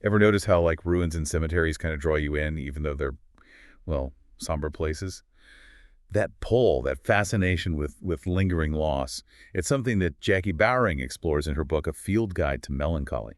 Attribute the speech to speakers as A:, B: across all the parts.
A: Ever notice how, like, ruins and cemeteries kind of draw you in, even though they're, well, somber places? That pull, that fascination with lingering loss, it's something that Jacky Bowring explores in her book, A Field Guide to Melancholy.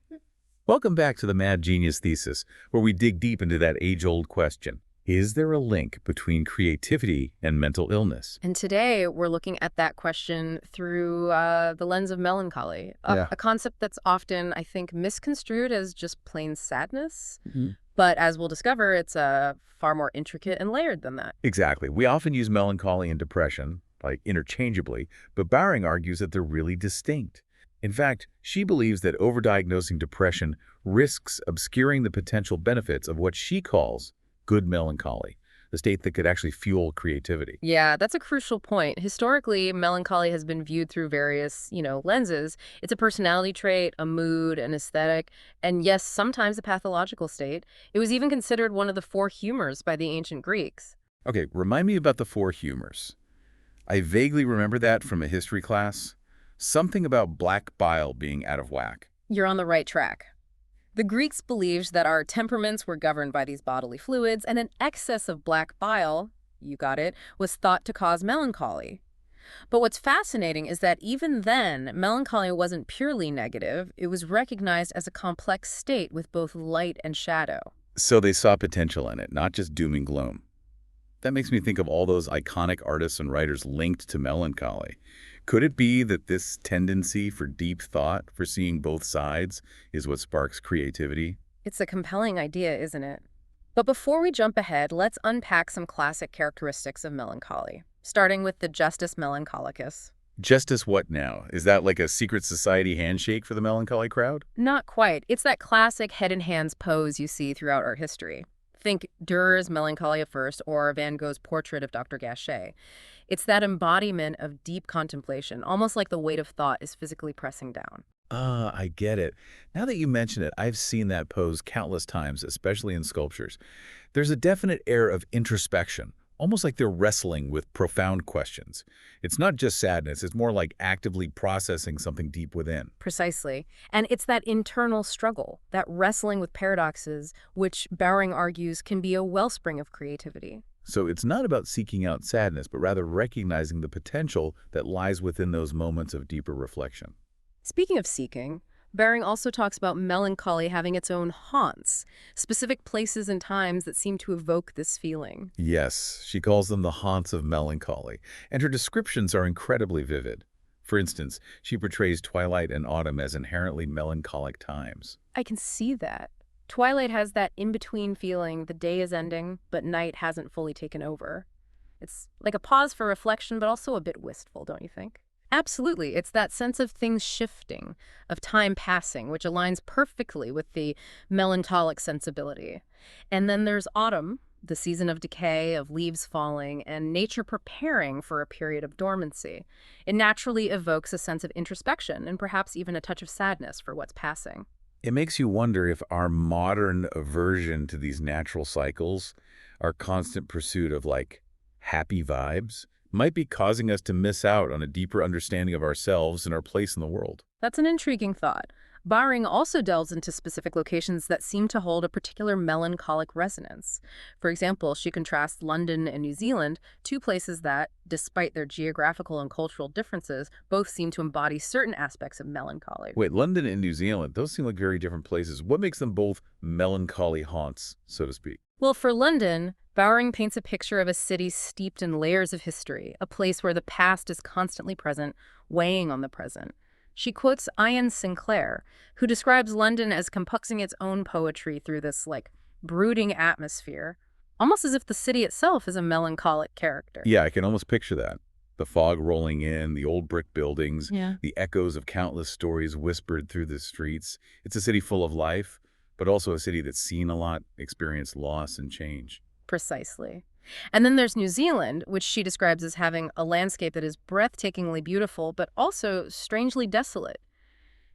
A: Welcome back to the Mad Genius Thesis, where we dig deep into that age-old question. Is there a link between creativity and mental illness?
B: And today we're looking at that question through the lens of melancholy,
A: Yeah.
B: a concept that's often, I think, misconstrued as just plain sadness.
A: Mhm.
B: But as we'll discover, it's far more intricate and layered than that.
A: Exactly. We often use melancholy and depression, like interchangeably, but Bowring argues that they're really distinct. In fact, she believes that overdiagnosing depression risks obscuring the potential benefits of what she calls good melancholy, the state that could actually fuel creativity.
B: Yeah, that's a crucial point. Historically, melancholy has been viewed through various, lenses. It's a personality trait, a mood, an aesthetic, and yes, sometimes a pathological state. It was even considered one of the four humors by the ancient Greeks.
A: Okay, remind me about the four humors. I vaguely remember that from a history class. Something about black bile being out of whack.
B: You're on the right track. The Greeks believed that our temperaments were governed by these bodily fluids, and an excess of black bile, you got it, was thought to cause melancholy. But what's fascinating is that even then, melancholy wasn't purely negative. It was recognized as a complex state with both light and shadow.
A: So they saw potential in it, not just doom and gloom. That makes me think of all those iconic artists and writers linked to melancholy. Could it be that this tendency for deep thought, for seeing both sides, is what sparks creativity?
B: It's a compelling idea, isn't it? But before we jump ahead, let's unpack some classic characteristics of melancholy, starting with the Justus Melancholicus.
A: Justice what now? Is that like a secret society handshake for the melancholy crowd?
B: Not quite. It's that classic head and hands pose you see throughout art history. Think Durer's Melancholy at First or Van Gogh's portrait of Dr. Gachet. It's that embodiment of deep contemplation, almost like the weight of thought is physically pressing down.
A: Ah, I get it. Now that you mention it, I've seen that pose countless times, especially in sculptures. There's a definite air of introspection, almost like they're wrestling with profound questions. It's not just sadness, it's more like actively processing something deep within.
B: Precisely. And it's that internal struggle, that wrestling with paradoxes, which Bowring argues can be a wellspring of creativity.
A: So it's not about seeking out sadness, but rather recognizing the potential that lies within those moments of deeper reflection.
B: Speaking of seeking, Bowring also talks about melancholy having its own haunts, specific places and times that seem to evoke this feeling.
A: Yes, she calls them the haunts of melancholy, and her descriptions are incredibly vivid. For instance, she portrays twilight and autumn as inherently melancholic times.
B: I can see that. Twilight has that in-between feeling, the day is ending, but night hasn't fully taken over. It's like a pause for reflection, but also a bit wistful, don't you think? Absolutely. It's that sense of things shifting, of time passing, which aligns perfectly with the melancholic sensibility. And then there's autumn, the season of decay, of leaves falling, and nature preparing for a period of dormancy. It naturally evokes a sense of introspection and perhaps even a touch of sadness for what's passing.
A: It makes you wonder if our modern aversion to these natural cycles, our constant pursuit of, like, happy vibes, might be causing us to miss out on a deeper understanding of ourselves and our place in the world.
B: That's an intriguing thought. Bowring also delves into specific locations that seem to hold a particular melancholic resonance. For example, she contrasts London and New Zealand, two places that, despite their geographical and cultural differences, both seem to embody certain aspects of melancholy.
A: Wait, London and New Zealand, those seem like very different places. What makes them both melancholy haunts, so to speak?
B: Well, for London, Bowring paints a picture of a city steeped in layers of history, a place where the past is constantly present, weighing on the present. She quotes Ian Sinclair, who describes London as compuxing its own poetry through this, brooding atmosphere, almost as if the city itself is a melancholic character.
A: Yeah, I can almost picture that. The fog rolling in, the old brick buildings,
B: Yeah.
A: the echoes of countless stories whispered through the streets. It's a city full of life, but also a city that's seen a lot, experienced loss and change.
B: Precisely. And then there's New Zealand, which she describes as having a landscape that is breathtakingly beautiful, but also strangely desolate.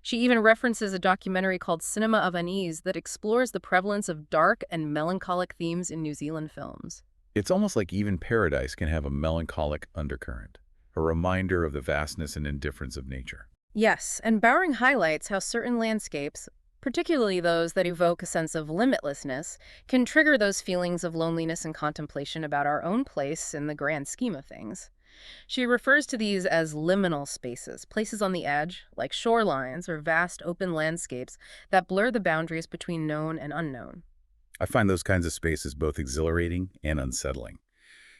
B: She even references a documentary called Cinema of Unease that explores the prevalence of dark and melancholic themes in New Zealand films.
A: It's almost like even paradise can have a melancholic undercurrent, a reminder of the vastness and indifference of nature.
B: Yes, and Bowring highlights how certain landscapes, particularly those that evoke a sense of limitlessness, can trigger those feelings of loneliness and contemplation about our own place in the grand scheme of things. She refers to these as liminal spaces, places on the edge, like shorelines or vast open landscapes that blur the boundaries between known and unknown.
A: I find those kinds of spaces both exhilarating and unsettling.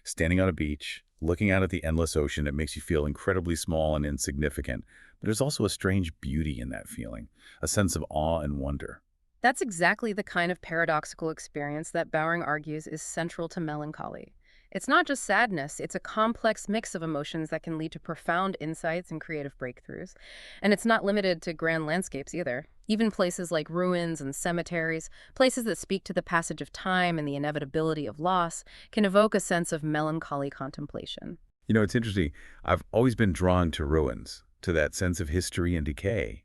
A: Standing on a beach, looking out at the endless ocean, it makes you feel incredibly small and insignificant, but there's also a strange beauty in that feeling, a sense of awe and wonder.
B: That's exactly the kind of paradoxical experience that Bowring argues is central to melancholy. It's not just sadness, it's a complex mix of emotions that can lead to profound insights and creative breakthroughs. And it's not limited to grand landscapes either. Even places like ruins and cemeteries, places that speak to the passage of time and the inevitability of loss, can evoke a sense of melancholy contemplation.
A: You know, it's interesting. I've always been drawn to ruins, to that sense of history and decay.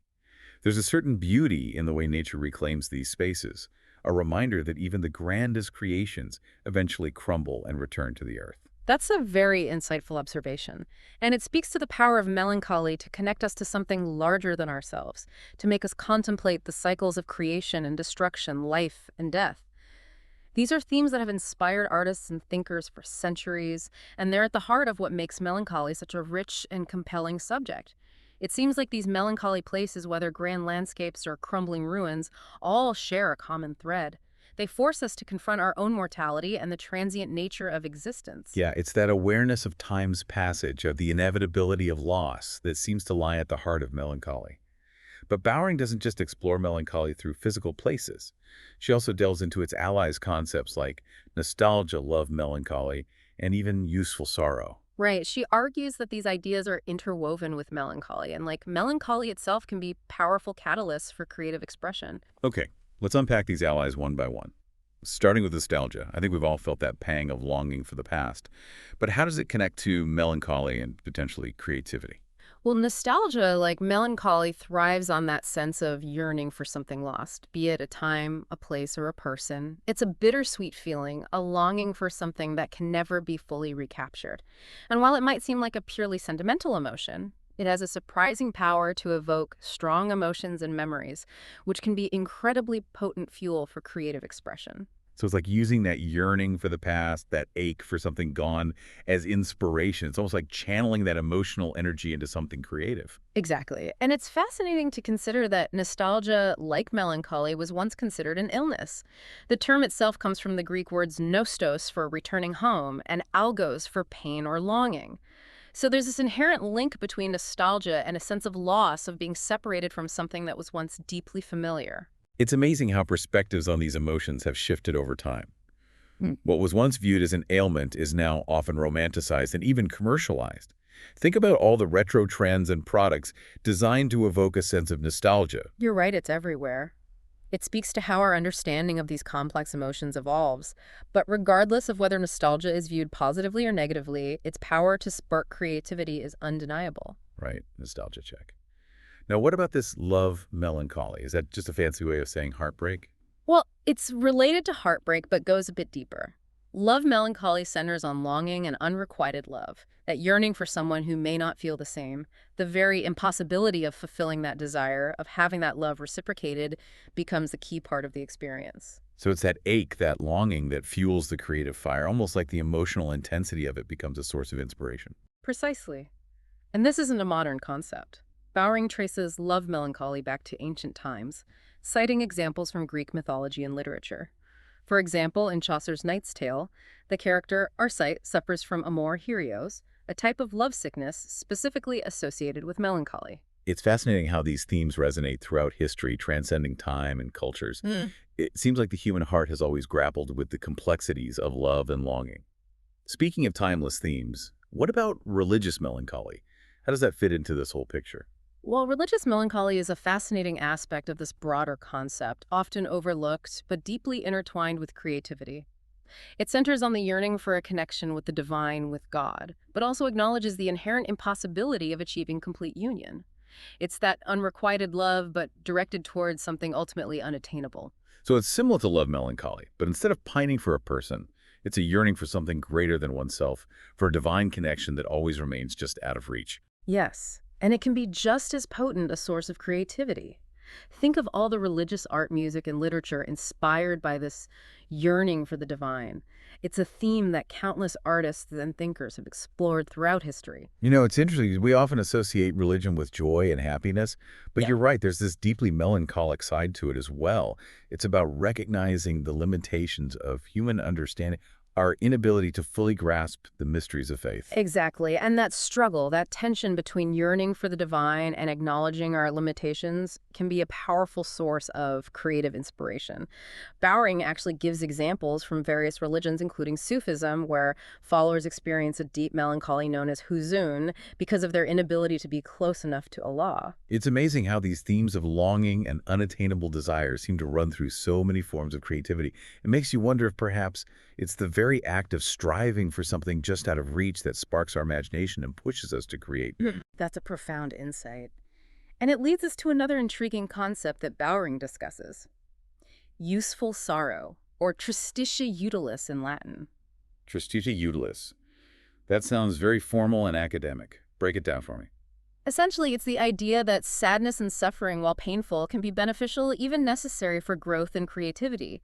A: There's a certain beauty in the way nature reclaims these spaces, a reminder that even the grandest creations eventually crumble and return to the earth.
B: That's a very insightful observation, and it speaks to the power of melancholy to connect us to something larger than ourselves, to make us contemplate the cycles of creation and destruction, life and death. These are themes that have inspired artists and thinkers for centuries, and they're at the heart of what makes melancholy such a rich and compelling subject. It seems like these melancholy places, whether grand landscapes or crumbling ruins, all share a common thread. They force us to confront our own mortality and the transient nature of existence.
A: Yeah, it's that awareness of time's passage, of the inevitability of loss, that seems to lie at the heart of melancholy. But Bowring doesn't just explore melancholy through physical places. She also delves into its allies concepts like nostalgia, love, melancholy, and even useful sorrow.
B: Right. She argues that these ideas are interwoven with melancholy, and like melancholy itself can be powerful catalysts for creative expression.
A: Okay, let's unpack these allies one by one. Starting with nostalgia, I think we've all felt that pang of longing for the past. But how does it connect to melancholy and potentially creativity?
B: Well, nostalgia, like melancholy, thrives on that sense of yearning for something lost, be it a time, a place, or a person. It's a bittersweet feeling, a longing for something that can never be fully recaptured. And while it might seem like a purely sentimental emotion, it has a surprising power to evoke strong emotions and memories, which can be incredibly potent fuel for creative expression.
A: So it's like using that yearning for the past, that ache for something gone as inspiration. It's almost like channeling that emotional energy into something creative.
B: Exactly. And it's fascinating to consider that nostalgia, like melancholy, was once considered an illness. The term itself comes from the Greek words nostos for returning home and algos for pain or longing. So there's this inherent link between nostalgia and a sense of loss of being separated from something that was once deeply familiar.
A: It's amazing how perspectives on these emotions have shifted over time. What was once viewed as an ailment is now often romanticized and even commercialized. Think about all the retro trends and products designed to evoke a sense of nostalgia.
B: You're right, it's everywhere. It speaks to how our understanding of these complex emotions evolves. But regardless of whether nostalgia is viewed positively or negatively, its power to spark creativity is undeniable.
A: Right, nostalgia check. Now, what about this love melancholy? Is that just a fancy way of saying heartbreak?
B: Well, it's related to heartbreak, but goes a bit deeper. Love melancholy centers on longing and unrequited love, that yearning for someone who may not feel the same. The very impossibility of fulfilling that desire, of having that love reciprocated, becomes a key part of the experience.
A: So it's that ache, that longing that fuels the creative fire, almost like the emotional intensity of it becomes a source of inspiration.
B: Precisely. And this isn't a modern concept. Bowring traces love melancholy back to ancient times, citing examples from Greek mythology and literature. For example, in Chaucer's Knight's Tale, the character Arcite suffers from amor herios, a type of lovesickness specifically associated with melancholy.
A: It's fascinating how these themes resonate throughout history, transcending time and cultures. It seems like the human heart has always grappled with the complexities of love and longing. Speaking of timeless themes, what about religious melancholy? How does that fit into this whole picture?
B: Well, religious melancholy is a fascinating aspect of this broader concept, often overlooked, but deeply intertwined with creativity. It centers on the yearning for a connection with the divine, with God, but also acknowledges the inherent impossibility of achieving complete union. It's that unrequited love, but directed towards something ultimately unattainable.
A: So it's similar to love melancholy, but instead of pining for a person, it's a yearning for something greater than oneself, for a divine connection that always remains just out of reach.
B: Yes, and it can be just as potent a source of creativity. Think of all the religious art, music, and literature inspired by this yearning for the divine. It's a theme that countless artists and thinkers have explored throughout history.
A: It's interesting. We often associate religion with joy and happiness, but
B: Yeah.
A: you're right. There's this deeply melancholic side to it as well. It's about recognizing the limitations of human understanding, our inability to fully grasp the mysteries of faith.
B: Exactly. And that struggle, that tension between yearning for the divine and acknowledging our limitations can be a powerful source of creative inspiration. Bowring actually gives examples from various religions, including Sufism, where followers experience a deep melancholy known as huzun because of their inability to be close enough to Allah.
A: It's amazing how these themes of longing and unattainable desires seem to run through so many forms of creativity. It makes you wonder if perhaps it's the very act of striving for something just out of reach that sparks our imagination and pushes us to create.
B: That's a profound insight. And it leads us to another intriguing concept that Bowring discusses: useful sorrow, or tristitia utilis in Latin.
A: Tristitia utilis. That sounds very formal and academic. Break it down for me.
B: Essentially, it's the idea that sadness and suffering, while painful, can be beneficial, even necessary for growth and creativity.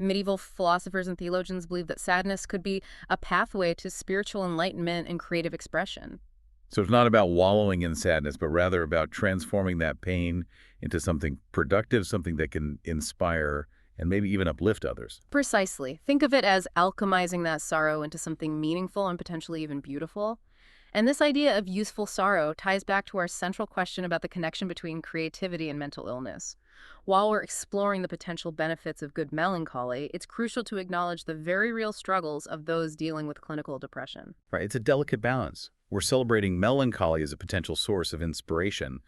B: Medieval philosophers and theologians believed that sadness could be a pathway to spiritual enlightenment and creative expression.
A: So it's not about wallowing in sadness, but rather about transforming that pain into something productive, something that can inspire and maybe even uplift others.
B: Precisely. Think of it as alchemizing that sorrow into something meaningful and potentially even beautiful. And this idea of useful sorrow ties back to our central question about the connection between creativity and mental illness. While we're exploring the potential benefits of good melancholy, it's crucial to acknowledge the very real struggles of those dealing with clinical depression.
A: Right? It's a delicate balance. We're celebrating melancholy as a potential source of inspiration,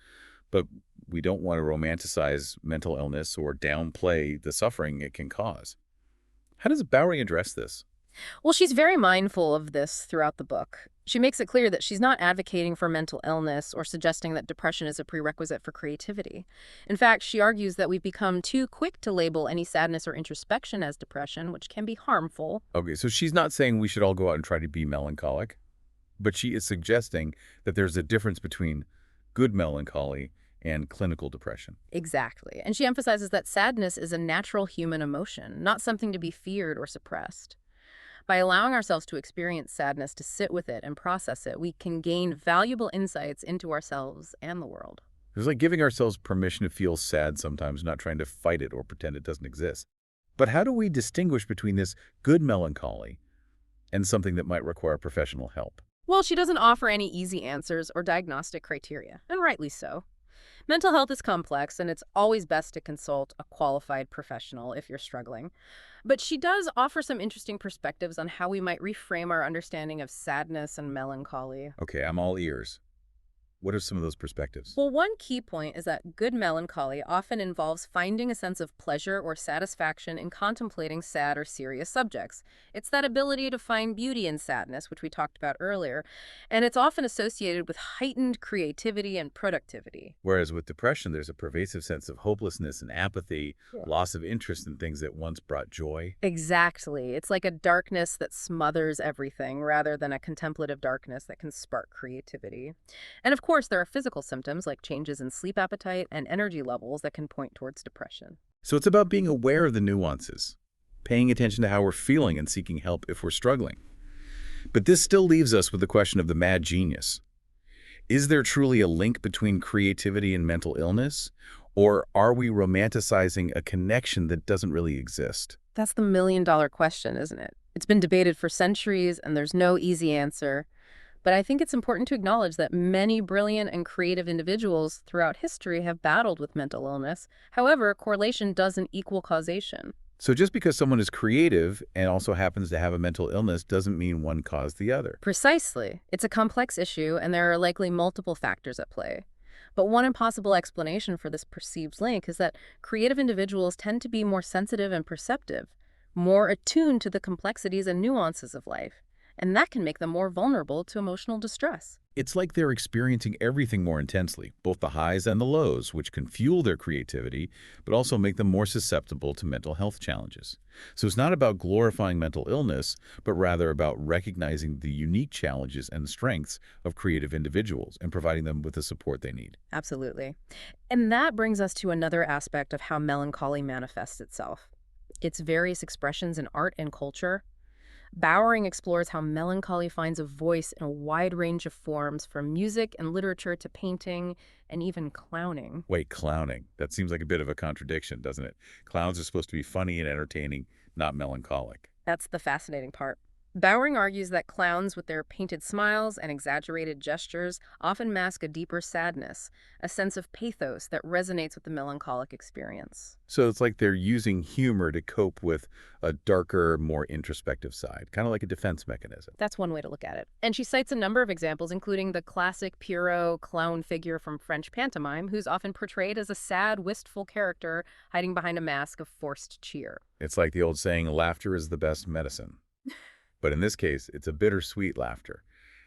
A: but we don't want to romanticize mental illness or downplay the suffering it can cause. How does Bowring address this?
B: Well, she's very mindful of this throughout the book. She makes it clear that she's not advocating for mental illness or suggesting that depression is a prerequisite for creativity. In fact, she argues that we've become too quick to label any sadness or introspection as depression, which can be harmful.
A: Okay, so she's not saying we should all go out and try to be melancholic, but she is suggesting that there's a difference between good melancholy and clinical depression.
B: Exactly. And she emphasizes that sadness is a natural human emotion, not something to be feared or suppressed. By allowing ourselves to experience sadness, to sit with it and process it, we can gain valuable insights into ourselves and the world.
A: It's like giving ourselves permission to feel sad sometimes, not trying to fight it or pretend it doesn't exist. But how do we distinguish between this good melancholy and something that might require professional help?
B: Well, she doesn't offer any easy answers or diagnostic criteria, and rightly so. Mental health is complex, and it's always best to consult a qualified professional if you're struggling. But she does offer some interesting perspectives on how we might reframe our understanding of sadness and melancholy.
A: Okay, I'm all ears. What are some of those perspectives?
B: Well, one key point is that good melancholy often involves finding a sense of pleasure or satisfaction in contemplating sad or serious subjects. It's that ability to find beauty in sadness, which we talked about earlier, and it's often associated with heightened creativity and productivity.
A: Whereas with depression, there's a pervasive sense of hopelessness and apathy,
B: Yeah.
A: loss of interest in things that once brought joy.
B: Exactly. It's like a darkness that smothers everything rather than a contemplative darkness that can spark creativity. And of course, there are physical symptoms like changes in sleep appetite and energy levels that can point towards depression.
A: So it's about being aware of the nuances, paying attention to how we're feeling and seeking help if we're struggling. But this still leaves us with the question of the mad genius. Is there truly a link between creativity and mental illness? Or are we romanticizing a connection that doesn't really exist?
B: That's the million-dollar question, isn't it? It's been debated for centuries, and there's no easy answer. But I think it's important to acknowledge that many brilliant and creative individuals throughout history have battled with mental illness. However, correlation doesn't equal causation.
A: So just because someone is creative and also happens to have a mental illness doesn't mean one caused the other.
B: Precisely. It's a complex issue, and there are likely multiple factors at play. But one impossible explanation for this perceived link is that creative individuals tend to be more sensitive and perceptive, more attuned to the complexities and nuances of life. And that can make them more vulnerable to emotional distress.
A: It's like they're experiencing everything more intensely, both the highs and the lows, which can fuel their creativity, but also make them more susceptible to mental health challenges. So it's not about glorifying mental illness, but rather about recognizing the unique challenges and strengths of creative individuals and providing them with the support they need.
B: Absolutely. And that brings us to another aspect of how melancholy manifests itself. Its various expressions in art and culture. Bowering explores how melancholy finds a voice in a wide range of forms, from music and literature to painting and even clowning.
A: Wait, clowning. That seems like a bit of a contradiction, doesn't it? Clowns are supposed to be funny and entertaining, not melancholic.
B: That's the fascinating part. Bowring argues that clowns, with their painted smiles and exaggerated gestures, often mask a deeper sadness, a sense of pathos that resonates with the melancholic experience.
A: So it's like they're using humor to cope with a darker, more introspective side, kind of like a defense mechanism.
B: That's one way to look at it. And she cites a number of examples, including the classic Pierrot clown figure from French pantomime, who's often portrayed as a sad, wistful character hiding behind a mask of forced cheer.
A: It's like the old saying, laughter is the best medicine. But in this case, it's a bittersweet laughter,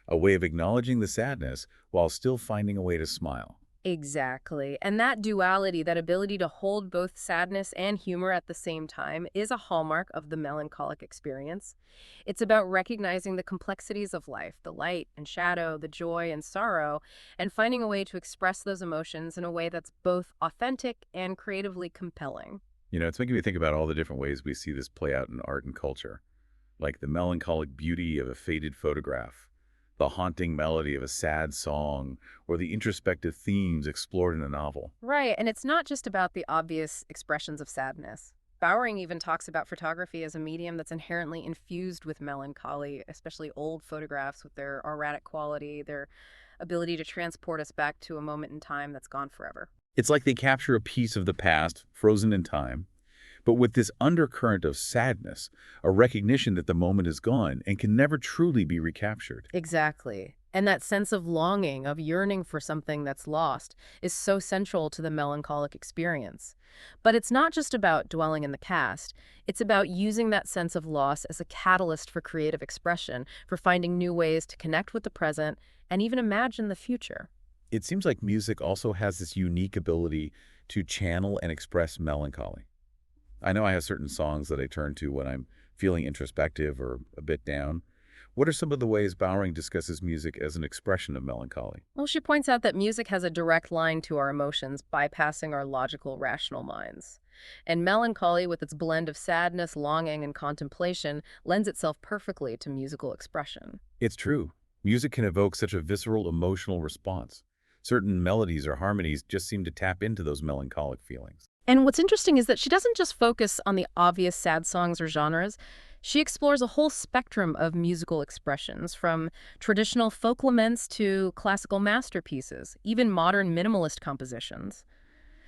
A: a way of acknowledging the sadness while still finding a way to smile.
B: Exactly. And that duality, that ability to hold both sadness and humor at the same time, is a hallmark of the melancholic experience. It's about recognizing the complexities of life, the light and shadow, the joy and sorrow, and finding a way to express those emotions in a way that's both authentic and creatively compelling.
A: You know, it's making me think about all the different ways we see this play out in art and culture, like the melancholic beauty of a faded photograph, the haunting melody of a sad song, or the introspective themes explored in a novel.
B: Right, and it's not just about the obvious expressions of sadness. Bowering even talks about photography as a medium that's inherently infused with melancholy, especially old photographs with their erratic quality, their ability to transport us back to a moment in time that's gone forever.
A: It's like they capture a piece of the past, frozen in time, but with this undercurrent of sadness, a recognition that the moment is gone and can never truly be recaptured.
B: Exactly. And that sense of longing, of yearning for something that's lost, is so central to the melancholic experience. But it's not just about dwelling in the past. It's about using that sense of loss as a catalyst for creative expression, for finding new ways to connect with the present and even imagine the future.
A: It seems like music also has this unique ability to channel and express melancholy. I know I have certain songs that I turn to when I'm feeling introspective or a bit down. What are some of the ways Bowring discusses music as an expression of melancholy?
B: Well, she points out that music has a direct line to our emotions, bypassing our logical, rational minds. And melancholy, with its blend of sadness, longing, and contemplation, lends itself perfectly to musical expression.
A: It's true. Music can evoke such a visceral emotional response. Certain melodies or harmonies just seem to tap into those melancholic feelings.
B: And what's interesting is that she doesn't just focus on the obvious sad songs or genres. She explores a whole spectrum of musical expressions, from traditional folk laments to classical masterpieces, even modern minimalist compositions.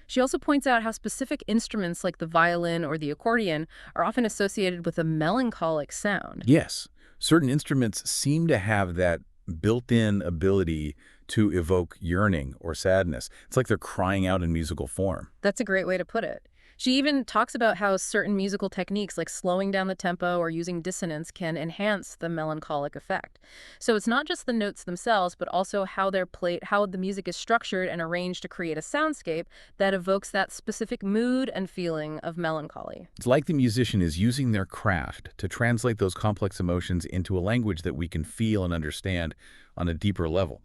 B: She also points out how specific instruments like the violin or the accordion are often associated with a melancholic sound.
A: Yes, certain instruments seem to have that built-in ability to evoke yearning or sadness. It's like they're crying out in musical form.
B: That's a great way to put it. She even talks about how certain musical techniques like slowing down the tempo or using dissonance can enhance the melancholic effect. So it's not just the notes themselves, but also how they're played, how the music is structured and arranged to create a soundscape that evokes that specific mood and feeling of melancholy.
A: It's like the musician is using their craft to translate those complex emotions into a language that we can feel and understand on a deeper level.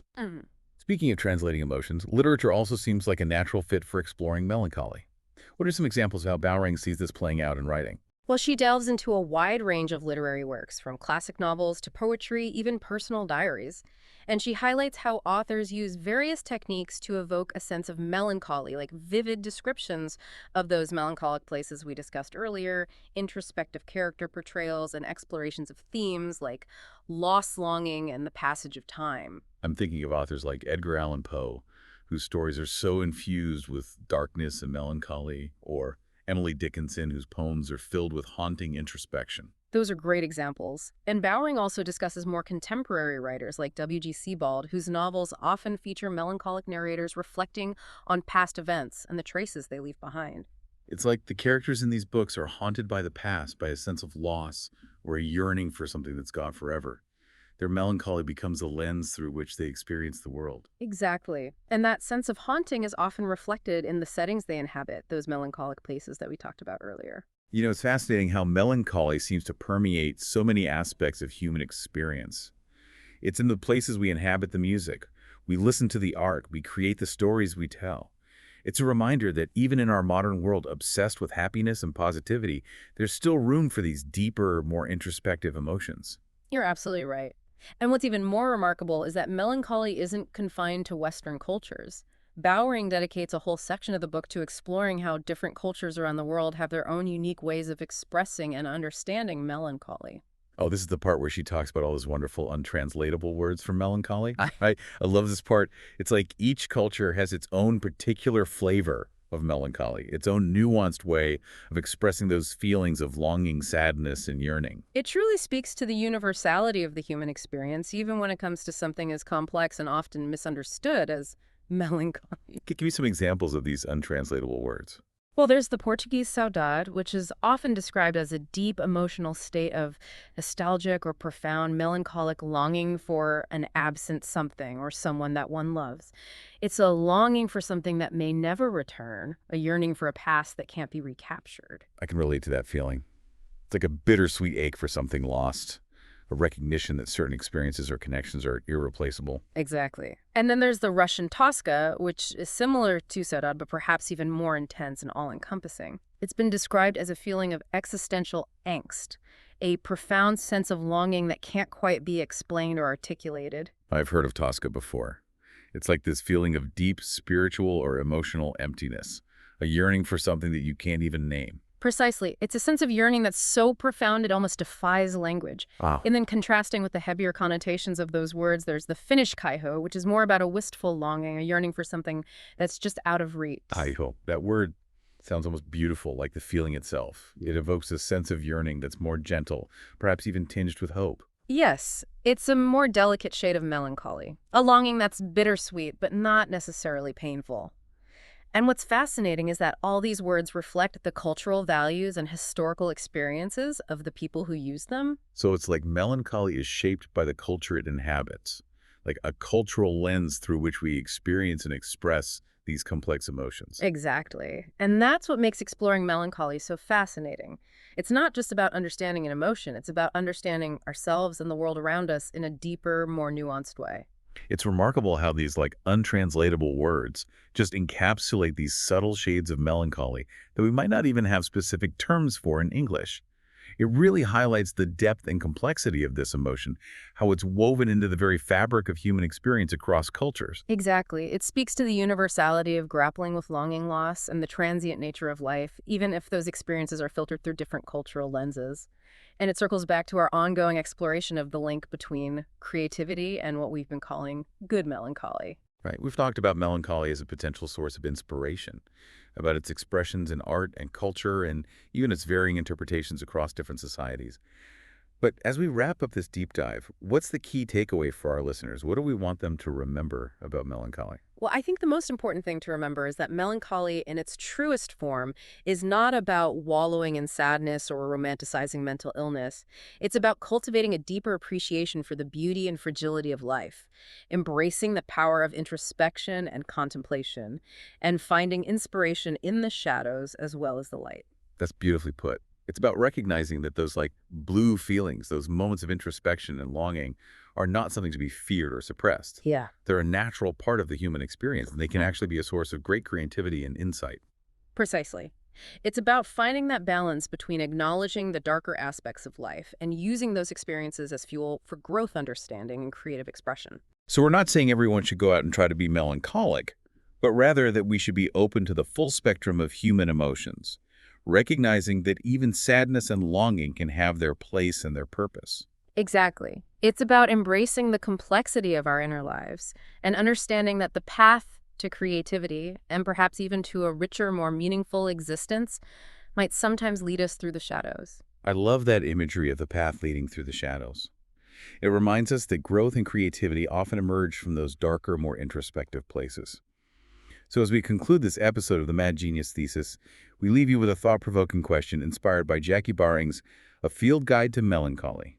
A: Speaking of translating emotions, literature also seems like a natural fit for exploring melancholy. What are some examples of how Bowring sees this playing out in writing?
B: Well, she delves into a wide range of literary works, from classic novels to poetry, even personal diaries. And she highlights how authors use various techniques to evoke a sense of melancholy, like vivid descriptions of those melancholic places we discussed earlier, introspective character portrayals, and explorations of themes like loss, longing, and the passage of time.
A: I'm thinking of authors like Edgar Allan Poe, whose stories are so infused with darkness and melancholy, or Emily Dickinson, whose poems are filled with haunting introspection.
B: Those are great examples. And Bowring also discusses more contemporary writers like W.G. Sebald, whose novels often feature melancholic narrators reflecting on past events and the traces they leave behind.
A: It's like the characters in these books are haunted by the past, by a sense of loss or a yearning for something that's gone forever. Their melancholy becomes a lens through which they experience the world.
B: Exactly. And that sense of haunting is often reflected in the settings they inhabit, those melancholic places that we talked about earlier.
A: You know, it's fascinating how melancholy seems to permeate so many aspects of human experience. It's in the places we inhabit the music. We listen to the art. We create the stories we tell. It's a reminder that even in our modern world obsessed with happiness and positivity, there's still room for these deeper, more introspective emotions.
B: You're absolutely right. And what's even more remarkable is that melancholy isn't confined to Western cultures. Bowring dedicates a whole section of the book to exploring how different cultures around the world have their own unique ways of expressing and understanding melancholy.
A: Oh, this is the part where she talks about all those wonderful untranslatable words for melancholy, right? I love this part. It's like each culture has its own particular flavor of melancholy, its own nuanced way of expressing those feelings of longing, sadness, and yearning.
B: It truly speaks to the universality of the human experience, even when it comes to something as complex and often misunderstood as melancholy.
A: Give me some examples of these untranslatable words.
B: Well, there's the Portuguese saudade, which is often described as a deep emotional state of nostalgic or profound melancholic longing for an absent something or someone that one loves. It's a longing for something that may never return, a yearning for a past that can't be recaptured.
A: I can relate to that feeling. It's like a bittersweet ache for something lost, a recognition that certain experiences or connections are irreplaceable.
B: Exactly. And then there's the Russian Tosca, which is similar to saudade, but perhaps even more intense and all-encompassing. It's been described as a feeling of existential angst, a profound sense of longing that can't quite be explained or articulated.
A: I've heard of Tosca before. It's like this feeling of deep spiritual or emotional emptiness, a yearning for something that you can't even name.
B: Precisely. It's a sense of yearning that's so profound it almost defies language.
A: Wow.
B: And then contrasting with the heavier connotations of those words, there's the Finnish kaiho, which is more about a wistful longing, a yearning for something that's just out of reach.
A: Kaiho. That word sounds almost beautiful, like the feeling itself. It evokes a sense of yearning that's more gentle, perhaps even tinged with hope.
B: Yes, it's a more delicate shade of melancholy, a longing that's bittersweet but not necessarily painful. And what's fascinating is that all these words reflect the cultural values and historical experiences of the people who use them.
A: So it's like melancholy is shaped by the culture it inhabits, like a cultural lens through which we experience and express these complex emotions.
B: Exactly. And that's what makes exploring melancholy so fascinating. It's not just about understanding an emotion, it's about understanding ourselves and the world around us in a deeper, more nuanced way.
A: It's remarkable how these untranslatable words just encapsulate these subtle shades of melancholy that we might not even have specific terms for in English. It really highlights the depth and complexity of this emotion, how it's woven into the very fabric of human experience across cultures.
B: Exactly. It speaks to the universality of grappling with longing loss and the transient nature of life, even if those experiences are filtered through different cultural lenses. And it circles back to our ongoing exploration of the link between creativity and what we've been calling good melancholy.
A: Right. We've talked about melancholy as a potential source of inspiration, about its expressions in art and culture, and even its varying interpretations across different societies. But as we wrap up this deep dive, what's the key takeaway for our listeners? What do we want them to remember about melancholy?
B: Well, I think the most important thing to remember is that melancholy in its truest form is not about wallowing in sadness or romanticizing mental illness. It's about cultivating a deeper appreciation for the beauty and fragility of life, embracing the power of introspection and contemplation, and finding inspiration in the shadows as well as the light.
A: That's beautifully put. It's about recognizing that those blue feelings, those moments of introspection and longing, are not something to be feared or suppressed.
B: Yeah.
A: They're a natural part of the human experience, and they can actually be a source of great creativity and insight.
B: Precisely. It's about finding that balance between acknowledging the darker aspects of life and using those experiences as fuel for growth, understanding, and creative expression.
A: So we're not saying everyone should go out and try to be melancholic, but rather that we should be open to the full spectrum of human emotions, recognizing that even sadness and longing can have their place and their purpose.
B: Exactly. It's about embracing the complexity of our inner lives and understanding that the path to creativity and perhaps even to a richer, more meaningful existence might sometimes lead us through the shadows.
A: I love that imagery of the path leading through the shadows. It reminds us that growth and creativity often emerge from those darker, more introspective places. So as we conclude this episode of the Mad Genius Thesis, we leave you with a thought-provoking question inspired by Jacky Bowring's A Field Guide to Melancholy.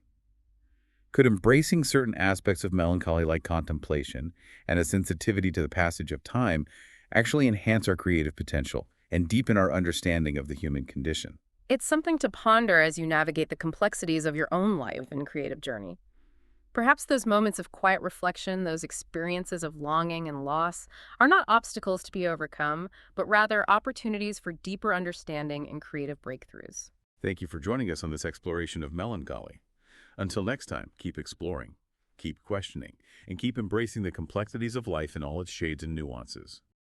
A: Could embracing certain aspects of melancholy like contemplation and a sensitivity to the passage of time actually enhance our creative potential and deepen our understanding of the human condition?
B: It's something to ponder as you navigate the complexities of your own life and creative journey. Perhaps those moments of quiet reflection, those experiences of longing and loss, are not obstacles to be overcome, but rather opportunities for deeper understanding and creative breakthroughs.
A: Thank you for joining us on this exploration of melancholy. Until next time, keep exploring, keep questioning, and keep embracing the complexities of life in all its shades and nuances.